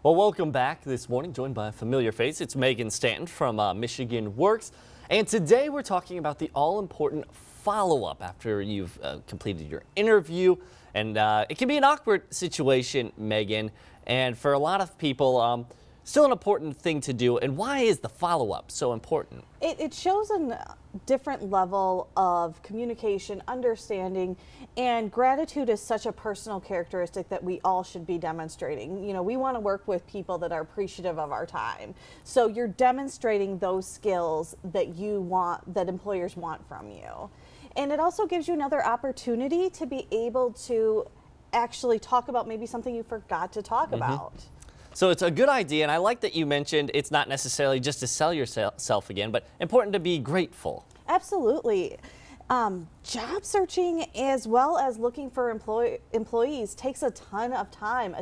Well, welcome back this morning, joined by a familiar face. It's Megan Stanton from Michigan Works. And today we're talking about the all-important follow-up after you've completed your interview. And it can be an awkward situation, Megan. And for a lot of people, still an important thing to do. And why is the follow-up so important? It shows a different level of communication, understanding, and gratitude is such a personal characteristic that we all should be demonstrating. You know, we want to work with people that are appreciative of our time. So you're demonstrating those skills that you want, that employers want from you. And it also gives you another opportunity to be able to actually talk about maybe something you forgot to talk about. So it's a good idea, and I like that you mentioned it's not necessarily just to sell yourself again, but important to be grateful. Absolutely. Job searching as well as looking for employees takes a ton of time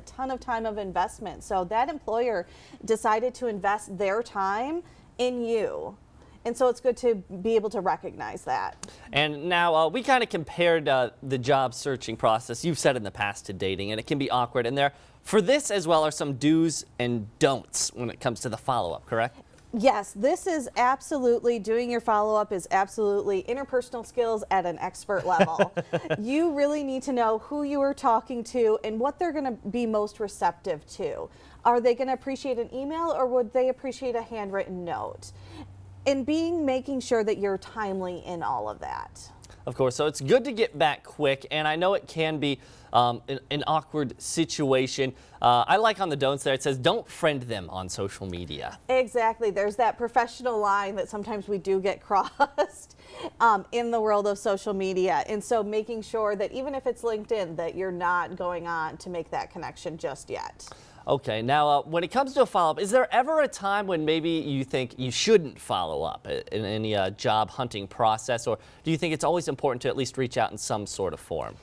of investment. So that employer decided to invest their time in you. And so it's good to be able to recognize that. And now we kind of compared the job searching process you've said in the past to dating, and it can be awkward. And there, for this as well, are some do's and don'ts when it comes to the follow-up, correct? Yes, this is absolutely, doing your follow-up is absolutely interpersonal skills at an expert level. You really need to know who you are talking to and what they're going to be most receptive to. Are they going to appreciate an email, or would they appreciate a handwritten note? And making sure that you're timely in all of that. Of course, so it's good to get back quick, and I know it can be an awkward situation. I like on the don'ts there, it says don't friend them on social media. Exactly. There's that professional line that sometimes we do get crossed in the world of social media. And so making sure that even if it's LinkedIn, that you're not going on to make that connection just yet. Okay, now when it comes to a follow-up, is there ever a time when maybe you think you shouldn't follow up in any job hunting process, or do you think it's always important to at least reach out in some sort of form?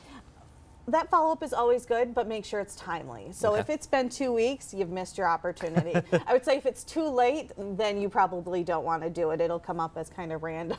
That follow-up is always good, but make sure it's timely. So Okay. if it's been 2 weeks, you've missed your opportunity. I would say if it's too late, then you probably don't want to do it. It'll come up as kind of random,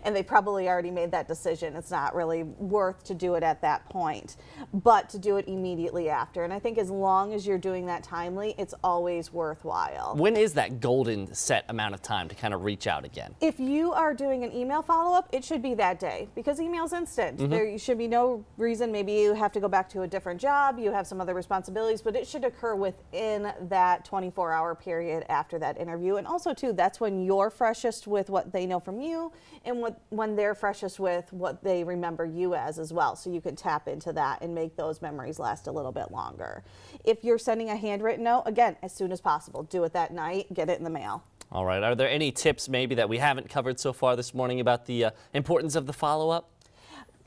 and they probably already made that decision. It's not really worth to do it at that point, but to do it immediately after. And I think as long as you're doing that timely, it's always worthwhile. When is that golden set amount of time to kind of reach out again? If you are doing an email follow-up, it should be that day, because email's instant. There should be no reason maybe you have to go back to a different job, you have some other responsibilities, but it should occur within that 24-hour period after that interview. And also too, that's when you're freshest with what they know from you, and when they're freshest with what they remember you as well. So you can tap into that and make those memories last a little bit longer. If you're sending a handwritten note, again, as soon as possible. Do it that night, get it in the mail. All right, are there any tips maybe that we haven't covered so far this morning about the importance of the follow-up?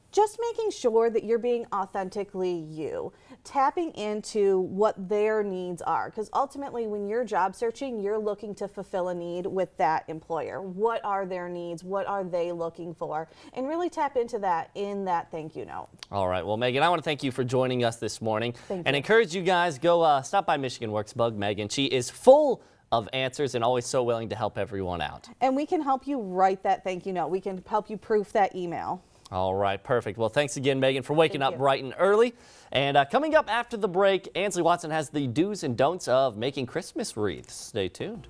Just making sure that you're being authentically you, tapping into what their needs are. Because ultimately, when you're job searching, you're looking to fulfill a need with that employer. What are their needs? What are they looking for? And really tap into that in that thank you note. All right, well, Megan, I want to thank you for joining us this morning. Thank and you. Encourage you guys, go stop by Michigan Works, bug Megan. She is full of answers and always so willing to help everyone out. And we can help you write that thank you note. We can help you proof that email. All right, perfect. Well, thanks again, Megan, for waking Thank up you. bright and early. And coming up after the break, Ansley Watson has the do's and don'ts of making Christmas wreaths. Stay tuned.